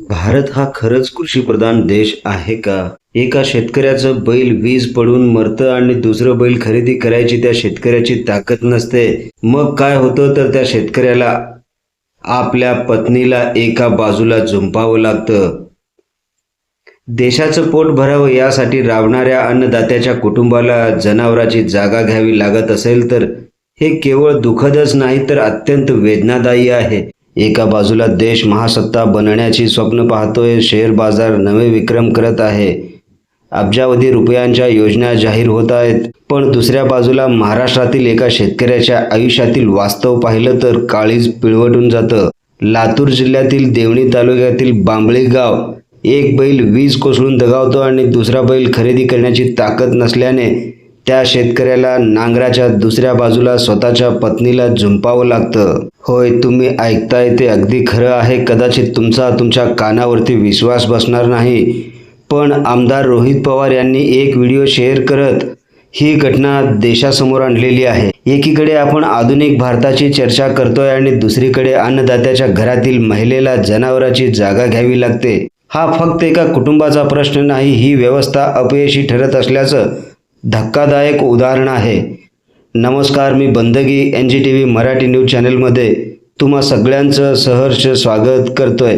भारत हा खरंच कृषीप्रधान देश आहे का? एका शेतकऱ्याचं बैल वीज पडून मरतं आणि दुसरं बैल खरेदी करायची त्या शेतकऱ्याची ताकद नसते. मग काय होतं तर त्या शेतकऱ्याला आपल्या पत्नीला एका बाजूला झुंपावं लागतं. देशाचं पोट भरावं यासाठी राबणाऱ्या अन्नदात्याच्या कुटुंबाला जनावराची जागा घ्यावी लागत असेल तर हे केवळ दुःखदच नाही तर अत्यंत वेदनादायी आहे. एका बाजूला देश महासत्ता बनण्याची स्वप्न पाहतोय, शेअर बाजार नवे विक्रम करत आहे, अब्जावधी रुपयांच्या योजना जाहीर होत आहेत, पण दुसऱ्या बाजूला महाराष्ट्रातील एका शेतकऱ्याच्या आयुष्यातील वास्तव पाहिलं तर काळीज पिळवटून जातं. लातूर जिल्ह्यातील देवणी तालुक्यातील बांबळी गाव एक बैल वीज कोसळून दगावतो आणि दुसरा बैल खरेदी करण्याची ताकद नसल्याने त्या शेतकऱ्याला नांगराच्या दुसऱ्या बाजूला स्वतःच्या पत्नीला झुंपावं लागतं. होय, तुम्ही ऐकताय ते अगदी खरं आहे. कदाचित तुमच्या कानावरती विश्वास बसणार नाही, पण आमदार रोहित पवार यांनी एक व्हिडिओ शेअर करत ही घटना देशासमोर आणलेली आहे. एकीकडे आपण आधुनिक भारताची चर्चा करतोय आणि दुसरीकडे अन्नदात्याच्या घरातील महिलेला जनावराची जागा घ्यावी लागते. हा फक्त एका कुटुंबाचा प्रश्न नाही, ही व्यवस्था अपयशी ठरत असल्याचं धक्कादायक उदाहरण आहे. नमस्कार, मी बंदगी NGTV मराठी न्यूज चॅनलमध्ये तुम्हा सगळ्यांचं सहर्ष स्वागत करतोय.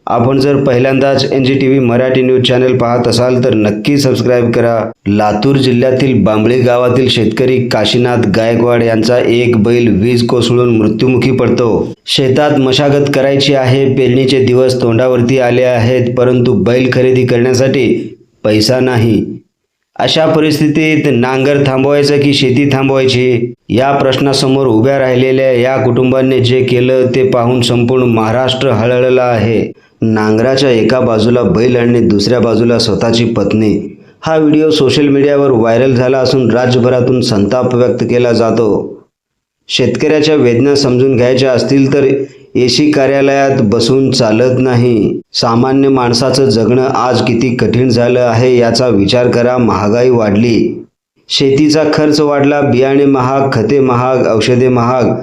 आपण जर पहिल्यांदाच NGTV मराठी न्यूज चॅनल पाहत असाल तर नक्की सबस्क्राईब करा. लातूर जिल्ह्यातील बांबळी गावातील शेतकरी काशीनाथ गायकवाड यांचा एक बैल वीज कोसळून मृत्युमुखी पडतो. शेतात मशागत करायची आहे, पेरणीचे दिवस तोंडावरती आले आहेत, परंतु बैल खरेदी करण्यासाठी पैसा नाही. अशा परिस्थितीत नांगर थांबवायचं की शेती थांबवायची या प्रश्नासमोर उभ्या राहिलेल्या या कुटुंबांनी जे केलं ते पाहून संपूर्ण महाराष्ट्र हळहळला आहे. नांगराच्या एका बाजूला बैल आणि दुसऱ्या बाजूला स्वतःची पत्नी. हा व्हिडिओ सोशल मीडियावर व्हायरल झाला असून राज्यभरातून संताप व्यक्त केला जातो. शेतकऱ्याच्या वेदना समजून घ्यायच्या असतील तर AC कार्यालयात बसून चालत नाही. सामान्य माणसाचं जगणं आज किती कठीण झालं आहे याचा विचार करा. महागाई वाढली, शेतीचा खर्च वाढला, बियाणे महाग, खते महाग, औषधे महाग,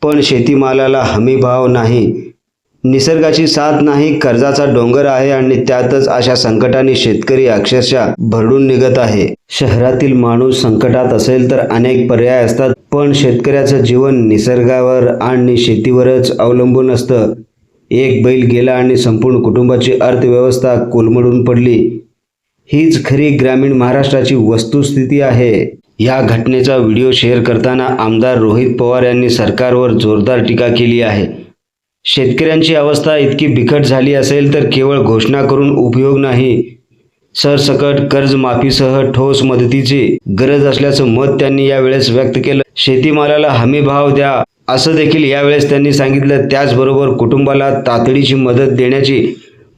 पण शेतीमालाला हमी भाव नाही. निसर्गाची साथ नाही, कर्जाचा डोंगर आहे आणि त्यातच अशा संकटाने शेतकरी अक्षरशः भरडून निघत आहे. शहरातील माणूस संकटात असेल तर अनेक पर्याय असतात, पण शेतकऱ्याचं जीवन निसर्गावर आणि शेतीवरच अवलंबून असतं. एक बैल गेला आणि संपूर्ण कुटुंबाची अर्थव्यवस्था कोलमडून पडली. हीच खरी ग्रामीण महाराष्ट्राची वस्तुस्थिती आहे. या घटनेचा व्हिडिओ शेअर करताना आमदार रोहित पवार यांनी सरकारवर जोरदार टीका केली आहे. शेतकऱ्यांची अवस्था इतकी बिकट झाली असेल तर केवळ घोषणा करून उपयोग नाही. सरसकट कर्जमाफीसह ठोस मदतीची गरज असल्याचं मत त्यांनी यावेळेस व्यक्त केलं. शेतीमालाला हमी भाव द्या असं देखील यावेळेस त्यांनी सांगितलं. त्याचबरोबर कुटुंबाला तातडीची मदत देण्याची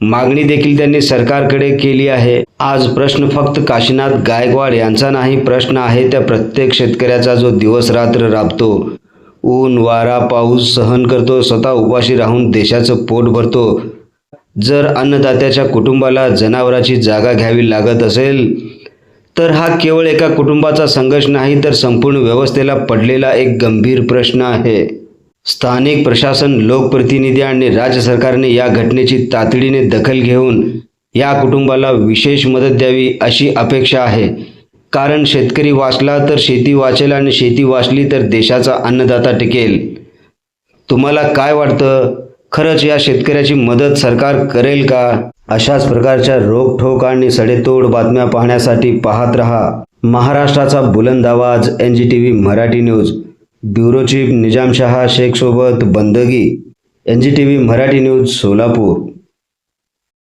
मागणी देखील त्यांनी सरकारकडे केली आहे. आज प्रश्न फक्त काशीनाथ गायकवाड यांचा नाही, प्रश्न आहे त्या प्रत्येक शेतकऱ्याचा जो दिवस रात्र राबतो, ऊन वारा पाऊस सहन करतो, स्वतः उपाशी राहून देशाचं पोट भरतो. जर अन्नदात्याच्या कुटुंबाला जनावराची जागा घ्यावी लागत असेल तर हा केवळ एका कुटुंबाचा संघर्ष नाही तर संपूर्ण व्यवस्थेला पडलेला एक गंभीर प्रश्न आहे. स्थानिक प्रशासन, लोकप्रतिनिधी आणि राज्य सरकारने या घटनेची तातडीने दखल घेऊन या कुटुंबाला विशेष मदत द्यावी अशी अपेक्षा आहे. कारण शेतकरी वाचला तर शेती वाचेल आणि शेती वाचली तर देशाचा अन्नदाता टिकेल. तुम्हाला काय वाटतं? खरंच या शेतकऱ्याची मदत सरकार करेल का? अशाच प्रकारच्या रोखठोक आणि सडेतोड बातम्या पाहण्यासाठी पाहत रहा महाराष्ट्राचा बुलंद आवाज NGTV Marathi news. Bureau chief Nizamshah Shaikh सोबत बंदगी. NGTV Marathi news, Solapur.